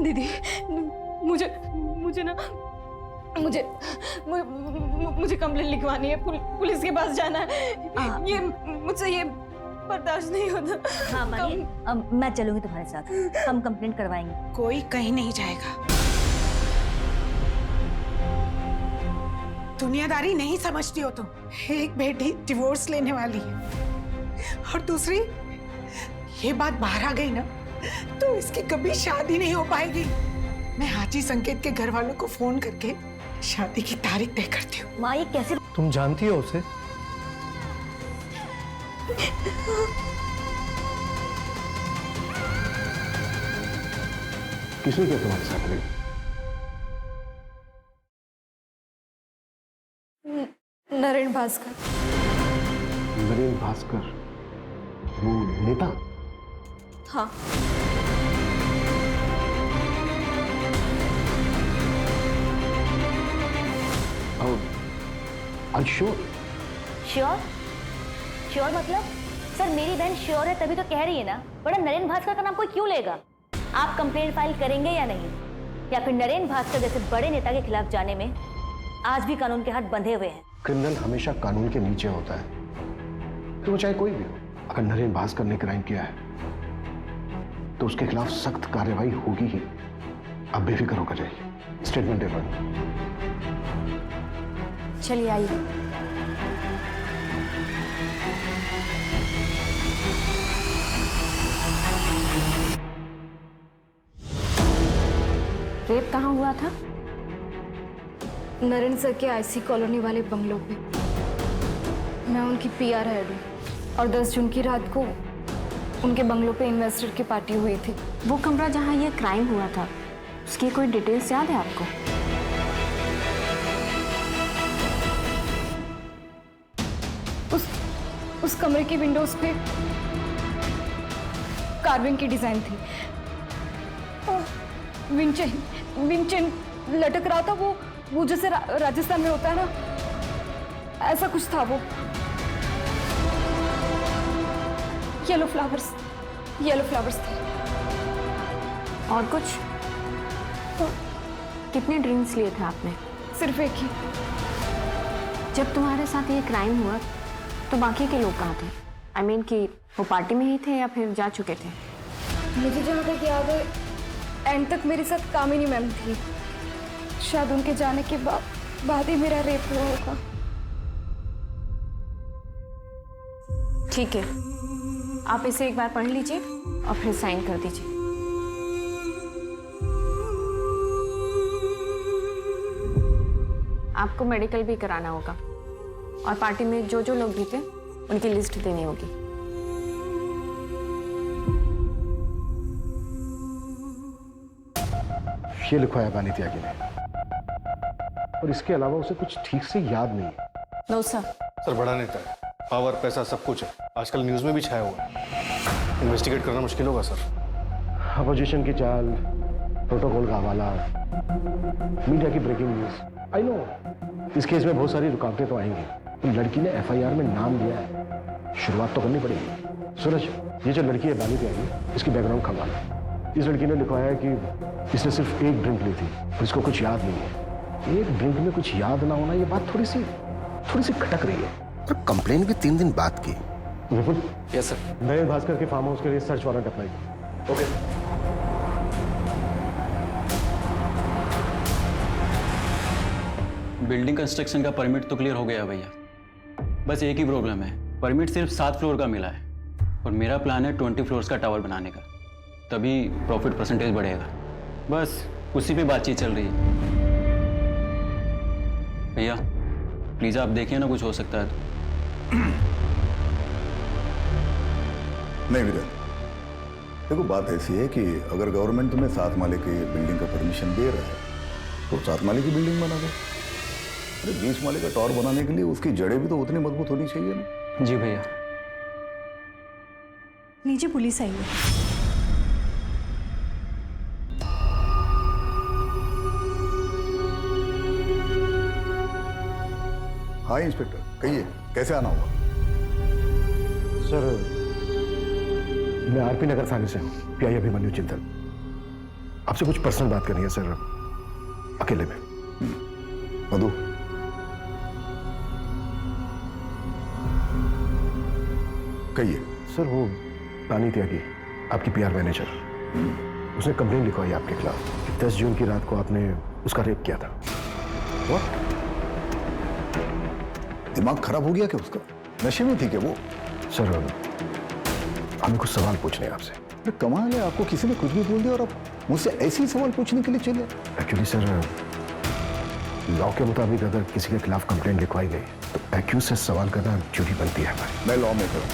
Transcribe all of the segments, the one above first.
दीदी मुझे मुझे ना मुझे मुझे कंप्लेंट लिखवानी है, पुलिस के पास जाना है। ये मुझसे ये बर्दाश्त नहीं होता। हाँ मानी, मैं चलूंगी तुम्हारे साथ, हम कंप्लेंट करवाएंगे। कोई कहीं नहीं जाएगा। दुनियादारी नहीं समझती हो तुम। एक बेटी डिवोर्स लेने वाली है और दूसरी, ये बात बाहर आ गई ना तो इसकी कभी शादी नहीं हो पाएगी। मैं हाजी संकेत के घर वालों को फोन करके शादी की तारीख तय करती हूँ। माँ ये कैसे? तुम जानती हो उसे? किसने किया तुम्हारे साथ? नरेन भास्कर। नरेन भास्कर, वो नेता? हाँ। श्योर? श्योर? श्योर मतलब? सर मेरी बहन श्योर है तभी तो कह रही है ना, बड़ा नरेन भास्कर का नाम कोई क्यों लेगा? आप कंप्लेंट फाइल करेंगे या नहीं? या फिर नरेन भास्कर जैसे बड़े नेता के खिलाफ जाने में आज भी कानून के हाथ बंधे हुए हैं? क्रिमिनल हमेशा कानून के नीचे होता है, तो वो चाहे कोई भी हो। अगर नरेन भास्कर ने क्राइम किया है तो उसके खिलाफ सख्त कार्रवाई होगी ही। अब बेफिक्र होकर जाइए, स्टेटमेंट दे। चलिए आइए। रेप कहाँ हुआ था? नरेन सर के आईसी कॉलोनी वाले बंगलों पे। मैं उनकी पीआर हेड हूँ और 10 जून की रात को उनके बंगलों पे इन्वेस्टर की पार्टी हुई थी। वो कमरा जहाँ ये क्राइम हुआ था, उसकी कोई डिटेल्स याद है आपको? उस कमरे की विंडोज पे कार्विंग की डिजाइन थी। विंचेन लटक रहा था, वो जैसे राजस्थान में होता है ना, ऐसा कुछ था वो। येलो फ्लावर्स थे। और कुछ? कितने ड्रिंक्स लिए थे आपने? सिर्फ एक ही। जब तुम्हारे साथ ये क्राइम हुआ तो बाकी के लोग कहाँ थे? I mean कि वो पार्टी में ही थे या फिर जा चुके थे? मुझे जहाँ तक याद है एंड तक मेरे साथ कामिनी मैम थी। शायद उनके जाने के बाद ही मेरा रेप हुआ होगा। ठीक है, आप इसे एक बार पढ़ लीजिए और फिर साइन कर दीजिए। आपको मेडिकल भी कराना होगा और पार्टी में जो जो लोग भी थे उनकी लिस्ट देनी होगी। ये लिखवाया बानी त्यागी ने, और इसके अलावा उसे कुछ ठीक से याद नहीं है। No sir. सर बड़ा नेता है, पावर पैसा सब कुछ है, आजकल न्यूज में भी छाया हुआ है। इन्वेस्टिगेट करना मुश्किल होगा सर। अपोजिशन की चाल, प्रोटोकॉल का हवाला, मीडिया की ब्रेकिंग न्यूज। आई नो इस केस में बहुत सारी रुकावटें तो आएंगी, तो लड़की ने एफआईआर में नाम दिया है, शुरुआत तो करनी पड़ेगी। सूरज, ये जो लड़की है बानी त्यागी, इसकी बैकग्राउंड खंगालो। इस लड़की ने लिखवाया है कि इसने सिर्फ एक ड्रिंक ली थी और इसको कुछ याद नहीं है। एक ड्रिंक में कुछ याद ना होना, ये बात थोड़ी सी खटक रही है। पर कंप्लेन भी 3 दिन बाद की। विपुल। Yes sir. नरेन भास्कर के फार्म हाउस के लिए सर्च वारंट अप्लाई करो। ओके। बिल्डिंग कंस्ट्रक्शन का परमिट तो क्लियर हो गया भैया, बस एक ही प्रॉब्लम है, परमिट सिर्फ 7 फ्लोर का मिला है और मेरा प्लान है 20 फ्लोर्स का टावर बनाने का, तभी प्रॉफिट परसेंटेज बढ़ेगा। बस उसी पे बातचीत चल रही है। भैया प्लीज आप देखिए ना, कुछ हो सकता है तो। नहीं वीरेंद्र, देखो बात ऐसी है कि अगर गवर्नमेंट तुम्हें 7 माले की बिल्डिंग का परमिशन दे रहा है तो 7 माले की बिल्डिंग बना दो। अरे 20 माले का टावर बनाने के लिए उसकी जड़ें भी तो उतनी मजबूत होनी चाहिए ना। जी भैया। नीचे पुलिस आई है। हाँ इंस्पेक्टर, कहिए कैसे आना होगा? सर, मैं आरपी नगर थाने से हूँ, पीआई अभिमन्यु चिंतन। आपसे कुछ पर्सनल बात करनी है सर, अकेले में। मधु, कहिए। सर वो रानी त्यागी, आपकी पीआर मैनेजर, उसने कंप्लेन लिखवाई आपके खिलाफ कि 10 जून की रात को आपने उसका रेप किया था। What? दिमाग खराब हो गया क्या उसका? नशे में थी क्या वो? सर हमें कुछ सवाल पूछने हैं आपसे। अरे कमाल है, आपको किसी ने कुछ भी बोल दिया और आप मुझसे ऐसे ही सवाल पूछने के लिए चले। एक्चुअली सर, लॉ के मुताबिक अगर किसी के खिलाफ कंप्लेंट लिखवाई गई तो एक्यूज से सवाल करना ड्यूटी बनती है हमारी। मैं लॉ मेकर हूँ,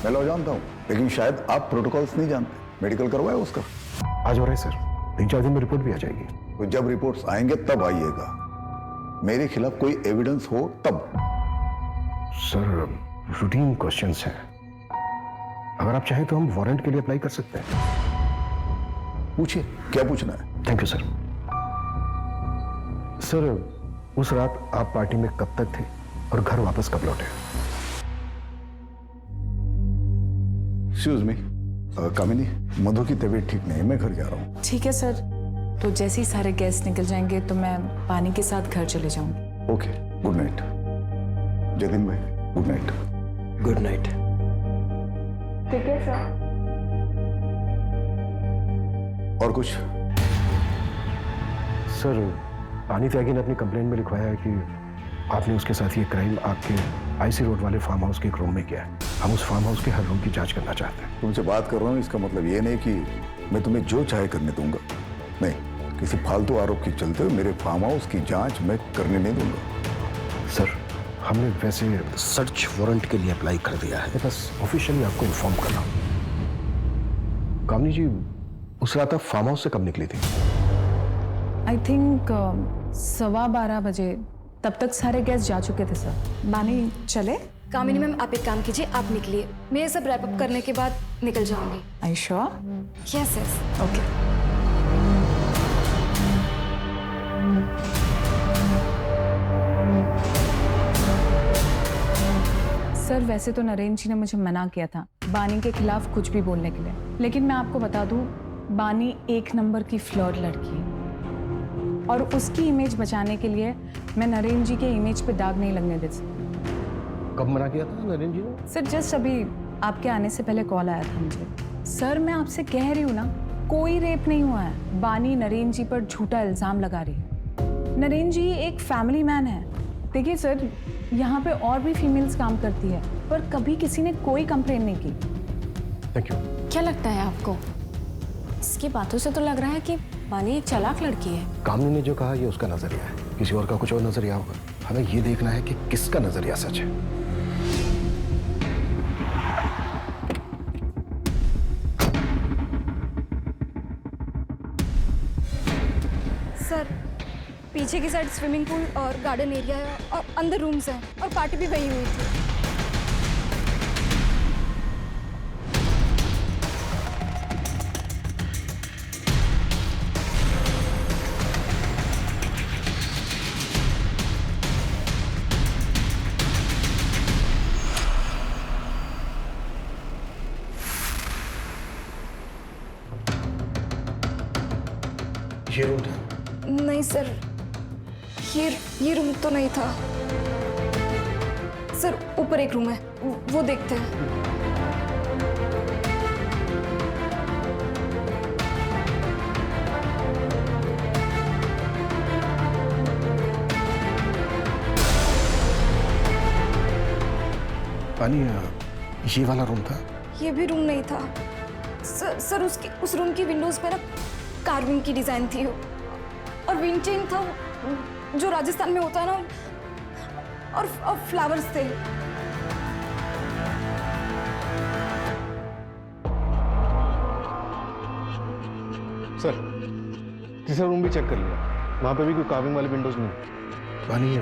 मैं लॉ जानता हूँ, लेकिन शायद आप प्रोटोकॉल्स नहीं जानते। मेडिकल करवाया उसका? आज हो रहा है सर, 3-4 दिन में रिपोर्ट भी आ जाएगी। तो जब रिपोर्ट्स आएंगे तब आइएगा, मेरे खिलाफ कोई एविडेंस हो तब। सर रूटीन क्वेश्चंस हैं, अगर आप चाहें तो हम वारंट के लिए अप्लाई कर सकते हैं। पूछिए, क्या पूछना है? Thank you sir. सर उस रात आप पार्टी में कब तक थे और घर वापस कब लौटे? एक्सक्यूज मी, कामिनी, मधु की तबीयत ठीक नहीं है, मैं घर जा रहा हूँ। ठीक है सर, तो जैसे ही सारे गेस्ट निकल जाएंगे तो मैं पानी के साथ घर चले जाऊंगी। Okay, good night. जतिन भाई, गुड नाइट। Good night. ठीक है सर। और कुछ? सर पानी त्यागी ने अपनी कंप्लेंट में लिखवाया है कि आपने उसके साथ ये क्राइम आपके आईसी रोड वाले फार्म हाउस के एक रूम में किया है। हम उस फार्म हाउस के हर रूम की जांच करना चाहते हैं। तुमसे बात कर रहा हूँ, इसका मतलब ये नहीं कि मैं तुम्हें जो चाहे करने दूंगा। नहीं, किसी फालतू आरोप के चलते हुए मेरे फार्म हाउस की जांच मैं करने नहीं दूंगा। सर हमने वैसे सर्च वारंट के लिए अप्लाई कर दिया है, बस ऑफिशियली आपको इन्फॉर्म कर रहा हूँ। कामनी जी, उस रात आप फार्म हाउस से कब निकली थी? आई थिंक 12:15 बजे, तब तक सारे गेस्ट जा चुके थे सर। बानी चले? कामिनी मैम, आप एक काम कीजिए, आप निकलिए, मैं ये सब रैप अप करने के बाद निकल जाऊंगी। I sure? Yes yes. Okay. Sir वैसे तो नरेंद्र जी ने मुझे मना किया था बानी के खिलाफ कुछ भी बोलने के लिए, लेकिन मैं आपको बता दूं, बानी 1 नंबर की फ्लर्ट लड़की है और उसकी इमेज बचाने के लिए मैं नरेंद्र जी के इमेज पे दाग नहीं लगने दे सकती। कब मना किया था नरेंद्र जी ने? सर जस्ट अभी आपके आने से पहले कॉल आया था मुझे। सर मैं आपसे कह रही हूँ ना, कोई रेप नहीं हुआ है। बानी नरेंद्र जी पर झूठा इल्जाम लगा रही है। नरेंद्र जी एक फैमिली मैन है। देखिए सर, यहाँ पे और भी फीमेल्स काम करती है, पर कभी किसी ने कोई कंप्लेन नहीं की। Thank you. क्या लगता है आपको? इसकी बातों से तो लग रहा है कि बानी एक चालाक लड़की है। कामनी ने जो कहा ये उसका नजरिया है, किसी और का कुछ और नजरिया होगा। हमें ये देखना है कि किसका नजरिया सच है। सर पीछे की साइड स्विमिंग पूल और गार्डन एरिया है और अंदर रूम्स हैं और पार्टी भी वही हुई थी। ये रूम था? नहीं सर, ये रूम तो नहीं था सर। ऊपर एक रूम है, वो देखते हैं। पानी, ये वाला रूम था? ये भी रूम नहीं था सर। उस रूम की विंडोज पे ना कार्विंग की डिजाइन थी और विंटेज था जो राजस्थान में होता है ना, और फ्लावर्स थे। सर तीसरा रूम भी चेक कर लिया, वहां पे भी कोई कार्विंग वाली विंडोज नहीं। पानी,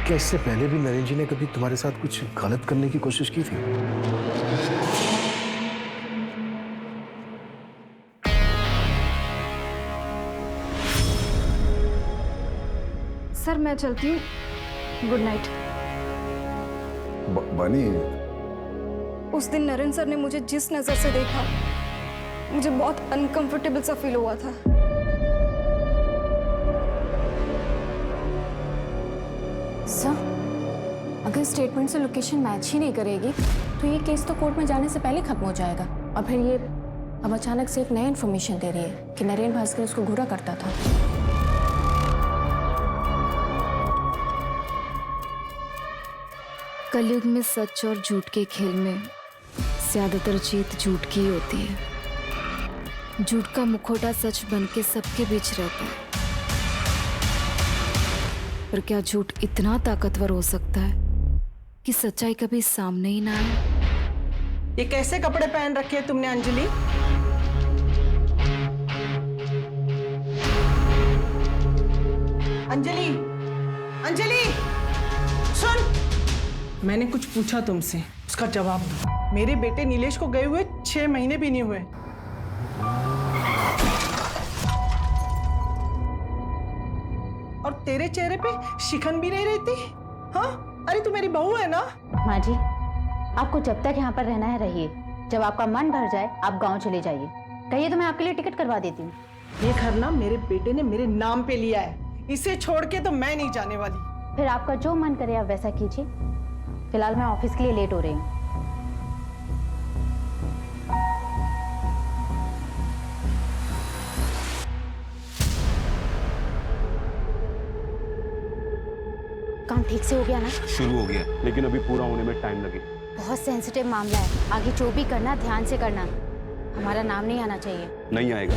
क्या इससे पहले भी नरेंद्र जी ने कभी तुम्हारे साथ कुछ गलत करने की कोशिश की थी? सर मैं चलती हूँ, गुड नाइट। बनी, उस दिन नरेंद्र सर ने मुझे जिस नजर से देखा मुझे बहुत अनकंफर्टेबल सा फील हुआ था। सर, अगर स्टेटमेंट से लोकेशन मैच ही नहीं करेगी तो ये केस तो कोर्ट में जाने से पहले खत्म हो जाएगा। और फिर ये अब अचानक से एक नई इन्फॉर्मेशन दे रही है कि नरेन भास्कर उसको घूरा करता था। कलयुग में सच और झूठ के खेल में ज्यादातर जीत झूठ की ही होती है। झूठ का मुखौटा सच बन के सबके बीच रहता है, पर क्या झूठ इतना ताकतवर हो सकता है कि सच्चाई कभी सामने ही ना आए? ये कैसे कपड़े पहन रखे हैं तुमने अंजलि? अंजलि, अंजलि, सुन। मैंने कुछ पूछा तुमसे, उसका जवाब दो। मेरे बेटे नीलेश को गए हुए 6 महीने भी नहीं हुए। और तेरे चेहरे पे शिकन भी नहीं रहती? हाँ, अरे तू मेरी बहू है ना? माँ जी, आपको जब तक यहाँ पर रहना है रहिए। जब आपका मन भर जाए आप गांव चले जाइए। कहिए तो मैं आपके लिए टिकट करवा देती हूँ। ये घर ना मेरे बेटे ने मेरे नाम पे लिया है, इसे छोड़ के तो मैं नहीं जाने वाली। फिर आपका जो मन करे आप वैसा कीजिए। फिलहाल मैं ऑफिस के लिए लेट हो रही हूँ। काम ठीक से हो गया ना? शुरू हो गया, लेकिन अभी पूरा होने में टाइम लगेगा। बहुत सेंसिटिव मामला है, आगे जो भी करना ध्यान से करना। हमारा नाम नहीं आना चाहिए। नहीं आएगा।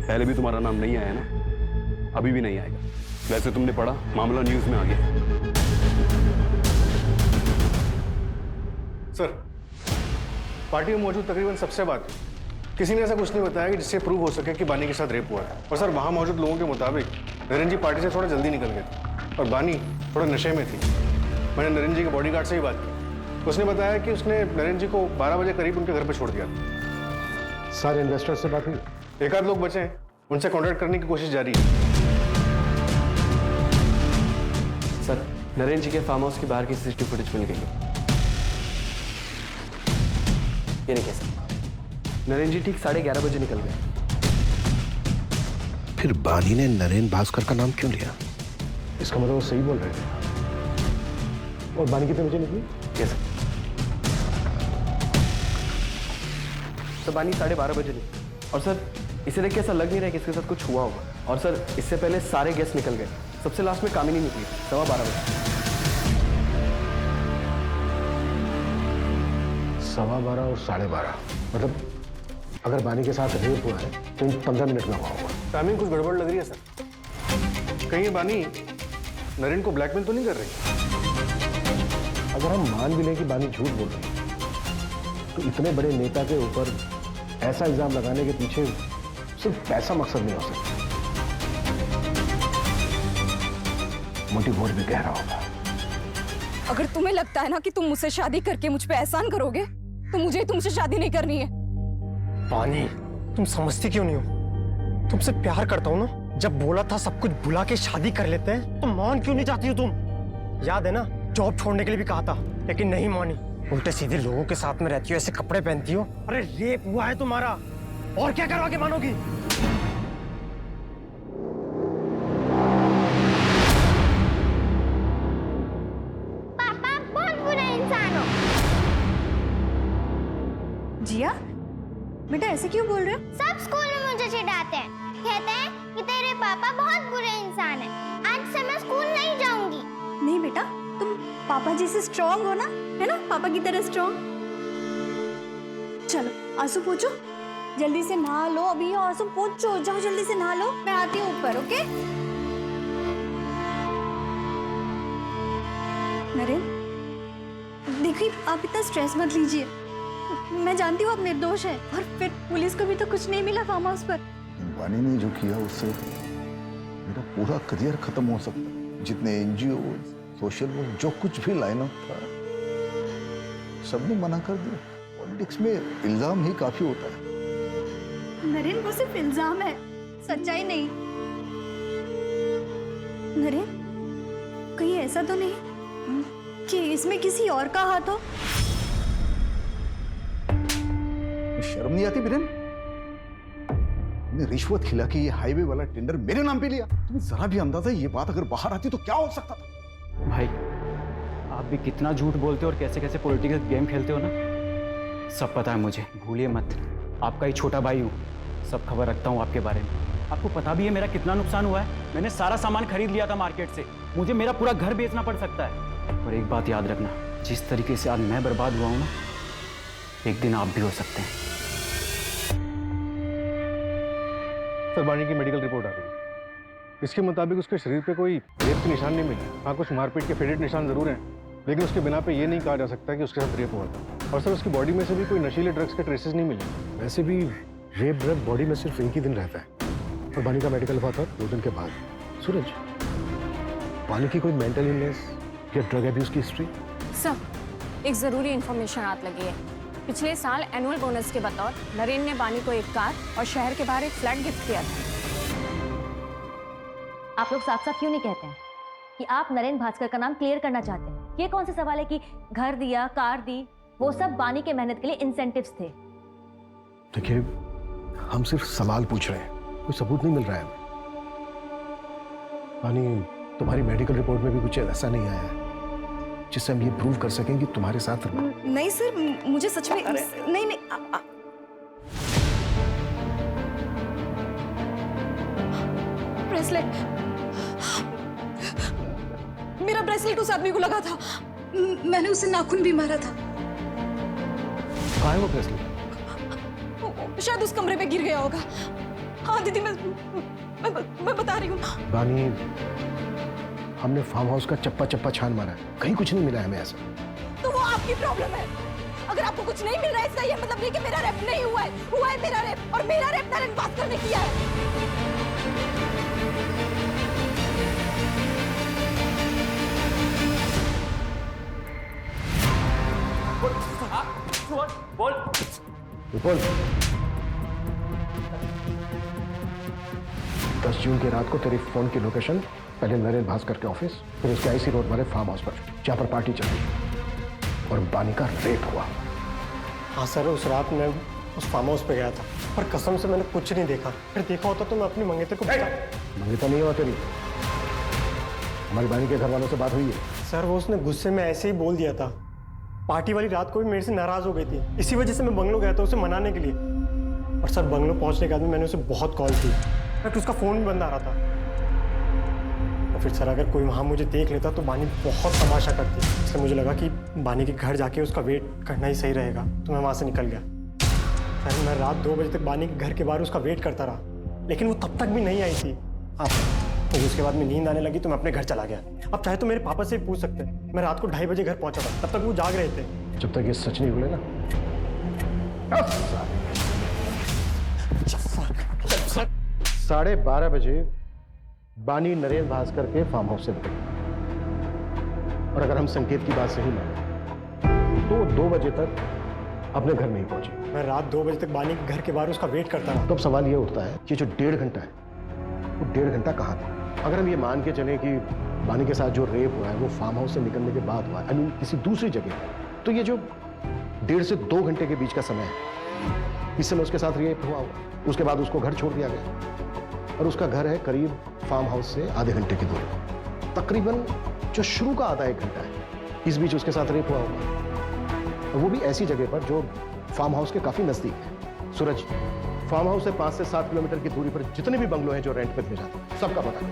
पहले भी तुम्हारा नाम नहीं आया ना, अभी भी नहीं आएगा। वैसे तुमने पढ़ा, मामला न्यूज में आ गया। सर, पार्टी में मौजूद तकरीबन सबसे बात किसी ने ऐसा कुछ नहीं बताया कि जिससे प्रूव हो सके कि बानी के साथ रेप हुआ है। और सर, वहां मौजूद लोगों के मुताबिक नरेन जी पार्टी से थोड़ा जल्दी निकल गए थे और बानी थोड़ा नशे में थी। मैंने नरेन जी के बॉडीगार्ड से ही बात की, उसने बताया कि उसने नरेन जी को 12 बजे करीब उनके घर पर छोड़ दिया। सारे इन्वेस्टर्स से बात हुई? एक आध लोग बचे हैं, उनसे कॉन्टैक्ट करने की कोशिश जारी है। सर, नरेन जी के फार्म हाउस के बाहर की सीसीटीवी फुटेज मिल गई है। ये नहीं कैसा? नरेन जी ठीक 11:30 बजे निकल गए। फिर बानी ने नरेन भास्कर का नाम क्यों लिया? इसका मतलब वो सही बोल रहे थे। और बानी कितने बजे निकली? यस सर, बानी 12:30 बजे निकली। और सर, इसे देख के ऐसा लग नहीं रहा कि इसके साथ कुछ हुआ होगा। और सर, इससे पहले सारे गेस्ट निकल गए, सबसे लास्ट में कामिनी निकली 12:15 बजे। 12:15 और 12:30, मतलब अगर बानी के साथ रेप हुआ है तो 15 मिनट में हुआ होगा। टाइमिंग कुछ गड़बड़ लग रही है सर। कहीं ये बानी नरेन को ब्लैकमेल तो नहीं कर रही? अगर हम मान भी लें कि बानी झूठ बोल रही है तो इतने बड़े नेता के ऊपर ऐसा इल्जाम लगाने के पीछे सिर्फ पैसा मकसद नहीं हो सकता, मोटिव और भी गहरा होगा। अगर तुम्हें लगता है ना कि तुम मुझसे शादी करके मुझ पे एहसान करोगे तो मुझे तुमसे शादी नहीं करनी है। पानी, तुम समझती क्यों नहीं हो? तुमसे प्यार करता हूँ ना। जब बोला था सब कुछ भुला के शादी कर लेते हैं तो मान क्यों नहीं जाती हो तुम? याद है ना, जॉब छोड़ने के लिए भी कहा था, लेकिन नहीं मानी। उल्टे सीधे लोगों के साथ में रहती हो, ऐसे कपड़े पहनती हो। अरे रेप हुआ है तुम्हारा, और क्या करवा के मानोगी? पापा बहुत बुरा इंसान हो। जिया, बेटा ऐसे क्यों बोल रहे हो? सब स्कूल में मुझे चिढ़ाते हैं, कहते हैं कि तेरे पापा बहुत बुरे इंसान हैं। आज से मैं स्कूल नहीं जाऊंगी। नहीं बेटा, तुम पापा जैसे स्ट्रॉन्ग हो ना, है ना, पापा की तरह स्ट्रॉन्ग। चलो आंसू पोंछो, जल्दी से नहा लो। अभी आंसू पोंछो, जाओ जल्दी से नहा लो, मैं आती हूँ ऊपर। ओके नरेन, देखिए आप इतना स्ट्रेस मत लीजिए। मैं जानती हूँ आप निर्दोष हैं, और फिर पुलिस को भी तो कुछ नहीं मिला फार्म हाउस पर। बानी ने जो किया उससे मेरा पूरा करियर खत्म हो सकता है। जितने एनजीओ, सोशल वर्क, जो कुछ भी लाइन अप था, सबने मना कर दिया। पॉलिटिक्स में इल्जाम ही काफी होता है। नरेन, वो सिर्फ इल्जाम है, सच्चाई नहीं। नरेन, कहीं ऐसा तो नहीं कि इसमें किसी और का हाथ हो? शर्म नहीं आती बिरेन? तुमने रिश्वत खिला के ये हाईवे वाला टेंडर मेरे नाम पे लिया। तुम्हें जरा भी अंदाजा ये बात अगर बाहर आती तो क्या हो सकता था? भाई आप भी कितना झूठ बोलते हो और कैसे कैसे पॉलिटिकल गेम खेलते हो ना, सब पता है मुझे। भूलिए मत, आपका ही छोटा भाई हूँ, सब खबर रखता हूँ आपके बारे में। आपको पता भी है मेरा कितना नुकसान हुआ है। मैंने सारा सामान खरीद लिया था मार्केट से, मुझे मेरा पूरा घर बेचना पड़ सकता है। और एक बात याद रखना, जिस तरीके से आज मैं बर्बाद हुआ हूँ ना, एक दिन आप भी हो सकते हैं। सर बानी की मेडिकल रिपोर्ट आ गई। इसके मुताबिक उसके शरीर पे कोई रेप के निशान नहीं मिले। हाँ, कुछ मारपीट के फेडेड निशान जरूर हैं, लेकिन उसके बिना पे ये नहीं कहा जा सकता कि उसके साथ रेप हुआ था। और सर उसकी बॉडी में से भी कोई नशीले ड्रग्स के ट्रेसेस नहीं मिले। वैसे भी रेप ड्रग बॉडी में सिर्फ एक ही दिन रहता है, और बानी का मेडिकल हुआ था 2 दिन के बाद। सूरज, बानी की कोई मेंटल इलनेस या ड्रग एब्यूज की हिस्ट्री? सर, एक ज़रूरी इन्फॉर्मेशन हाथ लगी है। पिछले साल एनुअल बोनस के बतौर नरेन ने बानी को एक कार और शहर के बाहर एक फ्लैट गिफ्ट किया था। आप लोग साफ साफ क्यों नहीं कहते हैं कि आप नरेन भास्कर का नाम क्लियर करना चाहते हैं? ये कौन सा सवाल है कि घर दिया, कार दी, वो सब बानी के मेहनत के लिए इंसेंटिव्स थे। देखिए, हम सिर्फ सवाल पूछ रहे हैं, कोई सबूत नहीं मिल रहा है हमें। बानी, तुम्हारी मेडिकल रिपोर्ट में भी कुछ ऐसा नहीं आया है जिससे हम ये प्रूव कर सकें कि तुम्हारे साथ। नहीं सर, मुझे सच में नहीं ब्रेसलेट, मेरा ब्रेसलेट उस आदमी को लगा था। मैंने उसे नाखून भी मारा था। कहाँ है वो ब्रेसलेट? शायद उस कमरे में गिर गया होगा। हाँ दीदी, मैं बता रही हूँ। बानी, हमने फार्म हाउस का चप्पा चप्पा छान मारा है, कहीं कुछ नहीं मिला है हमें ऐसा। तो वो आपकी प्रॉब्लम है। अगर आपको कुछ नहीं मिल रहा है, इसका ये मतलब नहीं कि मेरा रेप नहीं हुआ है मेरा रेप, और मेरा रेप नरेन भास्कर ने किया है। बोल। 10 जून की रात को तेरी फोन की लोकेशन पहले नरेन भास्कर के ऑफिस, फिर उसके आईसी रोड वाले फार्म हाउस पर, जहाँ पर पार्टी चल रही और बानी का रेप हुआ। हाँ सर, उस रात मैं उस फार्म हाउस पे गया था, पर कसम से मैंने कुछ नहीं देखा। फिर देखा होता तो मैं अपनी मंगेतर को मंगेतर नहीं हुआ तेरी, हमारी बानी के घर वालों से बात हुई है। सर, वो उसने गुस्से में ऐसे ही बोल दिया था। पार्टी वाली रात को भी मेरे से नाराज हो गई थी, इसी वजह से मैं बंगलो गया था उसे मनाने के लिए। और सर, बंगलो पहुंचने के बाद मैंने उसे बहुत कॉल की, बट उसका फोन भी बंद आ रहा था। और फिर सर, अगर कोई वहाँ मुझे देख लेता तो बानी बहुत तमाशा करती, इसलिए मुझे लगा कि बानी के घर जाके उसका वेट करना ही सही रहेगा, तो मैं वहाँ से निकल गया। सर, मैं रात 2 बजे तक बानी के घर के बाहर उसका वेट करता रहा, लेकिन वो तब तक भी नहीं आई थी। तो उसके बाद में नींद आने लगी तो मैं अपने घर चला गया। अब चाहे तो मेरे पापा से पूछ सकते हैं, मैं रात को 2:30 बजे घर पहुंचा था, तब तक वो जाग रहे थे। जब तक ये सच नहीं बोले ना। 12:30 बजे बानी नरेन भास्कर के फार्म हाउस से निकली, और अगर हम संकेत की बात सही माने तो 2 बजे तक अपने घर नहीं पहुंची। मैं रात 2 बजे तक बानी के घर के बाहर उसका वेट करता रहा। तो अब सवाल ये उठता है कि जो 1.5 घंटा है, वो 1.5 घंटा कहाँ था? अगर हम ये मान के चलें कि बानी के साथ जो रेप हुआ है वो फार्म हाउस से निकलने के बाद हुआ है, किसी दूसरी जगह, तो ये जो 1.5 से 2 घंटे के बीच का समय है, इस समय उसके साथ रेप हुआ होगा। उसके बाद उसको घर छोड़ दिया गया, और उसका घर है करीब फार्म हाउस से आधे घंटे की दूरी। तकरीबन जो शुरू का आधा 1 घंटा है, इस बीच उसके साथ रेप हुआ होगा, और वो भी ऐसी जगह पर जो फार्म हाउस के काफी नजदीक है। सूरज, फार्म हाउस से 5 से 7 किलोमीटर की दूरी पर जितने भी बंगलो हैं जो रेंट पे दिए जाते हैं, सबका पता है।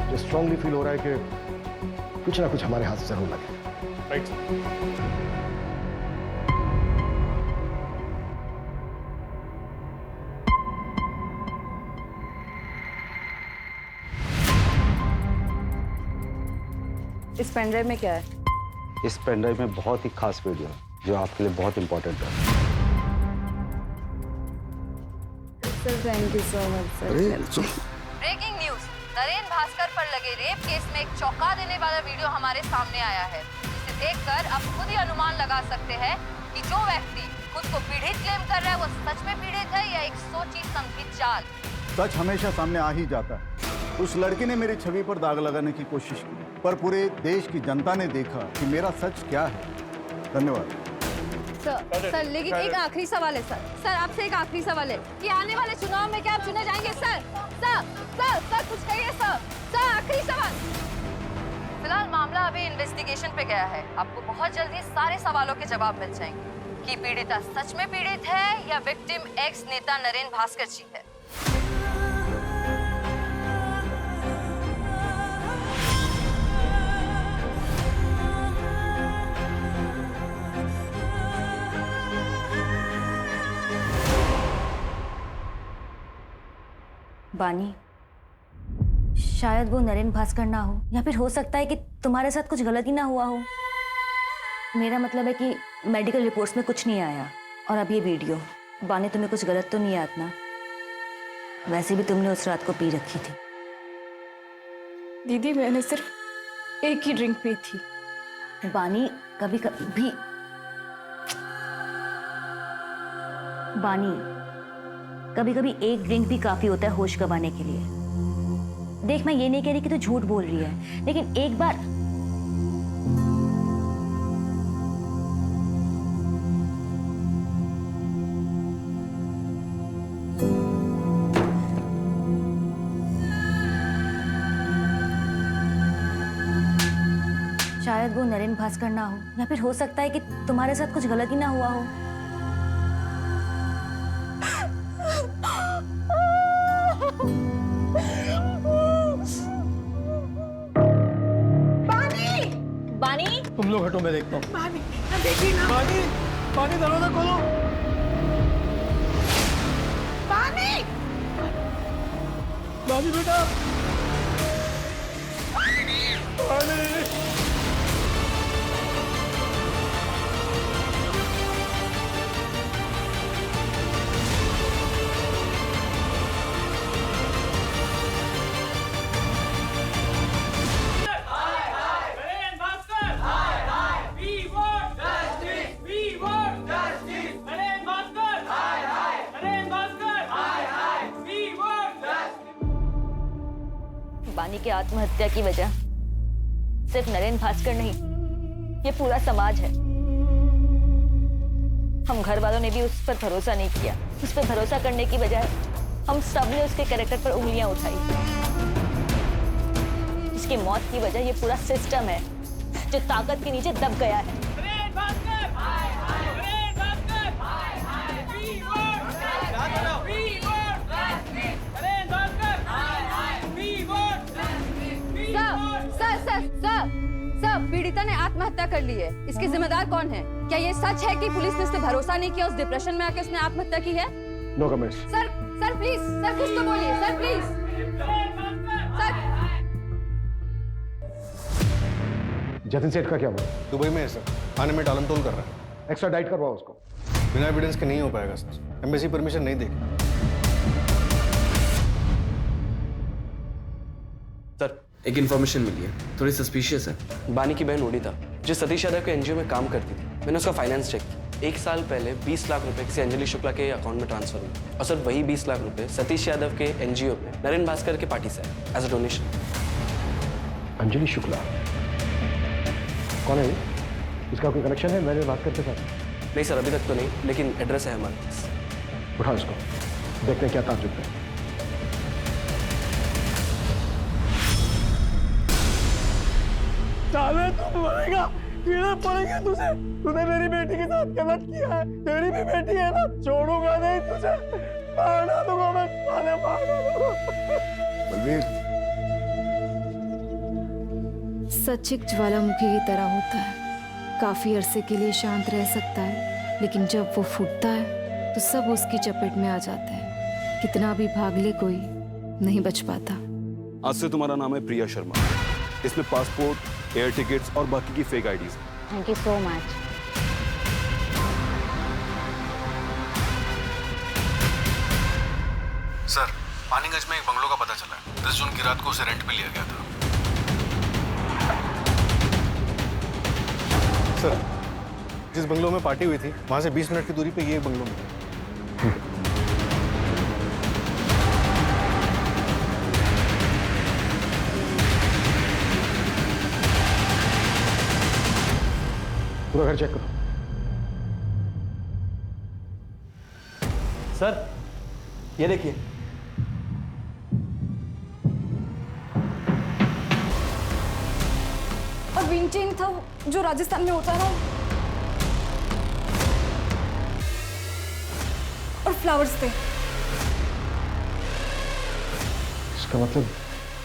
मुझे स्ट्रांगली फील हो रहा है कि कुछ ना कुछ हमारे हाथ से जरूर लगे। राइट। इस पेनड्राइव में क्या है? इस पेनड्राइव में बहुत ही खास वीडियो है जो आपके लिए बहुत इंपॉर्टेंट है। Thank you so much sir. Breaking news, Naren Bhaskar पर लगे रेप केस में एक चौंका देने वाला वीडियो हमारे सामने आया है, जिसे देखकर आप खुद ही अनुमान लगा सकते हैं कि जो व्यक्ति खुद को पीड़ित क्लेम कर रहा है वो सच में पीड़ित है या एक सोची समझी चाल। सच हमेशा सामने आ ही जाता है। उस लड़के ने मेरी छवि पर दाग लगाने की कोशिश की, पर पूरे देश की जनता ने देखा कि मेरा सच क्या है। धन्यवाद। सर लेकिन एक आखिरी सवाल है सर आपसे एक आखिरी सवाल है कि आने वाले चुनाव में क्या आप चुने जाएंगे सर कुछ कहिए सर आखिरी सवाल। फिलहाल मामला अभी इन्वेस्टिगेशन पे गया है, आपको बहुत जल्दी सारे सवालों के जवाब मिल जाएंगे कि पीड़िता सच में पीड़ित है या विक्टिम एक्स नेता नरेन भास्कर जी है। बानी, शायद वो नरेन भास्कर ना हो, या फिर हो सकता है कि तुम्हारे साथ कुछ गलती ना हुआ हो। मेरा मतलब है कि मेडिकल रिपोर्ट्स में कुछ नहीं आया। और अब ये वीडियो, बानी तुम्हें कुछ गलत तो नहीं याद ना? वैसे भी तुमने उस रात को पी रखी थी। दीदी मैंने सिर्फ एक ही ड्रिंक पी थी। बानी कभी कभी एक ड्रिंक भी काफी होता है होश गंवाने के लिए। देख, मैं ये नहीं कह रही कि तू झूठ बोल रही है, लेकिन एक बार शायद वो नरेन भास्कर ना हो, या फिर हो सकता है कि तुम्हारे साथ कुछ गलती ना हुआ हो। बानी, तुम लोग हटो, मैं देखता हूँ। बानी, देखिए ना। बानी दरवाजा खोलो। बानी बेटा। बानी। बानी की आत्महत्या की वजह सिर्फ नरेन भास्कर नहीं, ये पूरा समाज है। हम घर वालों ने भी उस पर भरोसा नहीं किया। उस पर भरोसा करने की बजाय हम सब ने उसके कैरेक्टर पर उंगलियां उठाई। इसकी मौत की वजह ये पूरा सिस्टम है जो ताकत के नीचे दब गया है। सर, पीड़िता ने आत्महत्या कर ली है, इसके जिम्मेदार कौन है? क्या ये सच है कि पुलिस ने इस पे भरोसा नहीं किया, उस डिप्रेशन में आके उसने आत्महत्या की है? No comments. Sir please, sir कुछ तो बोलिए, सर प्लीज। सर, जतिन सेठ का क्या हुआ? दुबई में है सर, आने में टालमटोल कर रहा है। एक्स्ट्रा डाइट करवाओ उसको। बिना एविडेंस के नहीं हो पाएगा सर, एम्बेसी परमिशन नहीं देगी। सर, एक इन्फॉर्मेशन मिली है, थोड़ी सस्पिशियस है। बानी की बहन ओडिता, जो सतीश यादव के एनजीओ में काम करती थी, मैंने उसका फाइनेंस चेक किया। 1 साल पहले 20 लाख रुपए किसी अंजलि शुक्ला के अकाउंट में ट्रांसफर हुए, और सर वही 20 लाख रुपए सतीश यादव के एनजीओ में नरेन भास्कर के पार्टी से as a donation. Anjali Shukla कौन है? इसका कोई कनेक्शन है नरेन भास्कर के साथ? नहीं सर, अभी तक तो नहीं, लेकिन एड्रेस है हमारे पास। उठाओ इसको, देखते हैं क्या ताज्जुब है। साले तू मरेगा, कीड़े पड़ेंगे तुझे। तूने मेरी बेटी के साथ गलत किया है, तेरी भी बेटी है ना, छोड़ूंगा नहीं तुझे, मार दूंगा मैं, साले मार दूंगा। बलवीर, सच एक ज्वालामुखी की तरह होता है, काफी अरसे के लिए शांत रह सकता है, लेकिन जब वो फूटता है तो सब उसकी चपेट में आ जाते हैं। कितना भी भाग ले कोई नहीं बच पाता। आज से तुम्हारा नाम है प्रिया शर्मा। इसमें पासपोर्ट, एयर टिकट्स और बाकी की fake IDs. Thank you so much. Sir, Paniganj में एक बंगलों का पता चला है। 10 जून की रात को उसे रेंट पे लिया गया था। सर, जिस बंगलों में पार्टी हुई थी, वहां से 20 मिनट की दूरी पे ये बंगलो में। पूरा घर चेक करो। सर ये देखिए। और विंग चेन था जो राजस्थान में होता है ना, और फ्लावर्स थे। इसका मतलब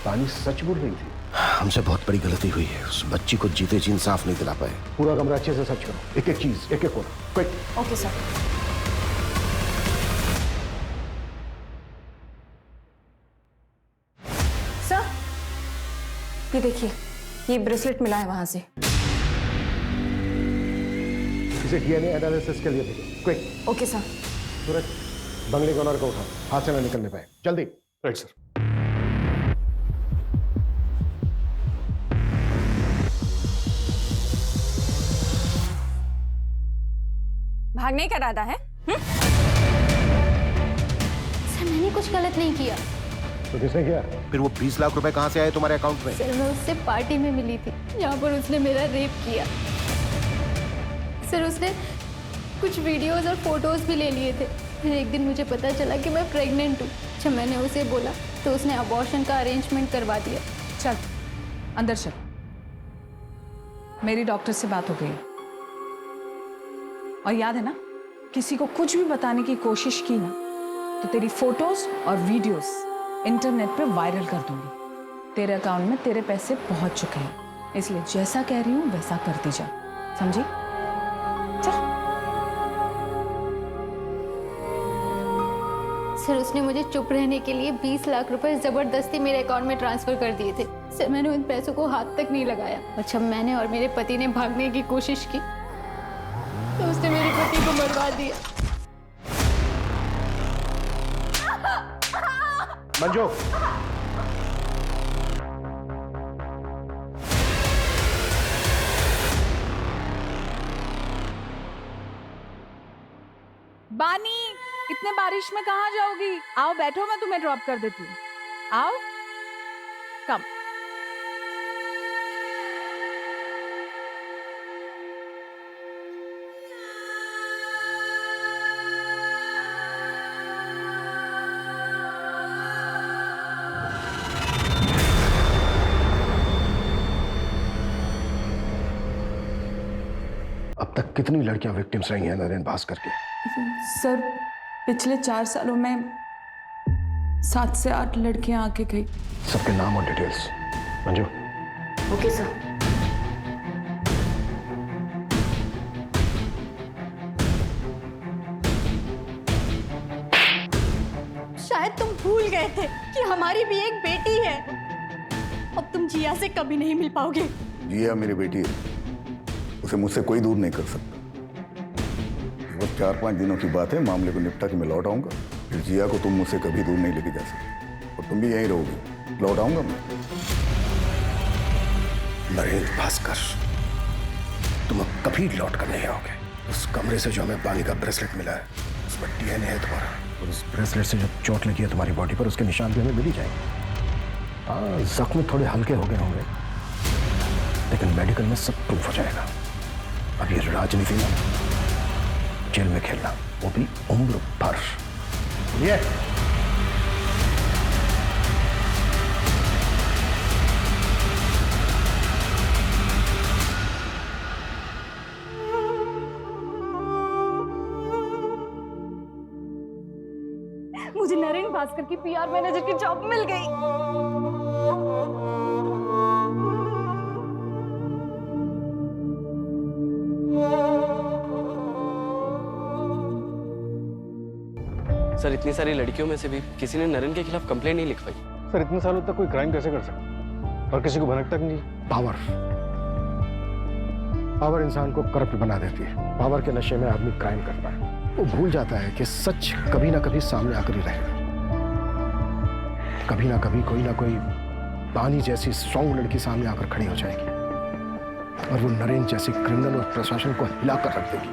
बानी सच बोल रही थी। हमसे बहुत बड़ी गलती हुई है। उस बच्ची को जीते जी इंसाफ नहीं दिला पाए। पूरा कमरा अच्छे से सर्च करो, एक एक चीज, एक एक कोना। क्विक। Okay sir. सर ये देखिए, ये ब्रेसलेट मिला है वहां से। इसे डीएनए एनालिसिस के लिए भेजो, क्विक। Okay sir. सूरज, बंगले कॉर्नर को उठाओ, हाथ से ना निकलने पाए, जल्दी। Right sir. भागने का इरादा है? सर मैंने कुछ गलत नहीं किया। तो किसने किया? फिर वो 20 लाख रुपए कहाँ से आए तुम्हारे अकाउंट में? सर मैं उससे पार्टी में मिली थी, यहाँ पर उसने मेरा रेप किया। सर उसने कुछ वीडियोस और फोटोज भी ले लिए थे। फिर एक दिन मुझे पता चला कि मैं प्रेग्नेंट हूँ। जब मैंने उसे बोला तो उसने अबॉर्शन का अरेंजमेंट करवा दिया। चल अंदर चल, मेरी डॉक्टर से बात हो गई। और याद है ना, किसी को कुछ भी बताने की कोशिश की ना तो तेरी फोटोज और वीडियोस इंटरनेट पे वायरल कर दूंगी। तेरे अकाउंट में तेरे पैसे पहुंच चुके हैं, इसलिए जैसा कह रही हूं वैसा करती जा, समझी? चल। सर उसने मुझे चुप रहने के लिए 20 लाख रुपए जबरदस्ती मेरे अकाउंट में ट्रांसफर कर दिए थे। सर मैंने उन पैसों को हाथ तक नहीं लगाया। और जब मैंने और मेरे पति ने भागने की कोशिश की तो उसने मेरे पति को मरवा दिया। मंजू, बानी, इतने बारिश में कहाँ जाओगी? आओ बैठो, मैं तुम्हें ड्रॉप कर देती हूँ। आओ, कम। अब तक कितनी लड़कियां विक्टिम्स रही हैं नरेन भास्कर के? सर पिछले 4 सालों में 7 से 8 लड़कियां आके गई। सबके नाम और डिटेल्स। मंजू। Okay sir. शायद तुम भूल गए थे कि हमारी भी एक बेटी है। अब तुम जिया से कभी नहीं मिल पाओगे। जिया मेरी बेटी है, उसे मुझसे कोई दूर नहीं कर सकता। बस 4-5 दिनों की बात है, मामले को निपटा के मैं लौट आऊंगा। फिर जिया को तुम मुझसे कभी दूर नहीं लेके जा सकते और तुम भी यहीं रहोगे। लौट आऊंगा मैं। नरेन भास्कर, तुम अब कभी लौट कर नहीं आओगे। उस कमरे से जो हमें बानी का ब्रेसलेट मिला है, उसमें डीएनए है तुम्हारा, और उस ब्रेसलेट से जो चोट लगी है तुम्हारी बॉडी पर, उसके निशान भी हमें मिल ही जाएंगे। हाँ, जख्म थोड़े हल्के हो गए होंगे, लेकिन मेडिकल में सब प्रूफ हो जाएगा। अब ये राजनीति में जेल में खेलना, वो भी उम्र भर। ये मुझे नरेन भास्कर की पीआर मैनेजर की जॉब मिल गई। सर इतनी सारी लड़कियों में से भी किसी ने नरेन के खिलाफ कंप्लेंट नहीं लिखवाई। सर इतने सालों तक कोई क्राइम कैसे कर सकता और किसी को भनक तक नहीं? पावर इंसान को करप्ट बना देती है। पावर के नशे में आदमी क्राइम करता है, वो भूल जाता है कि सच कभी ना कभी सामने आकर ही रहेगा। कभी ना कभी कोई ना कोई बानी जैसी स्ट्रॉन्ग लड़की सामने आकर खड़ी हो जाएगी और वो नरेन जैसी क्रिमिनल और प्रशासन को हिलाकर रख देगी।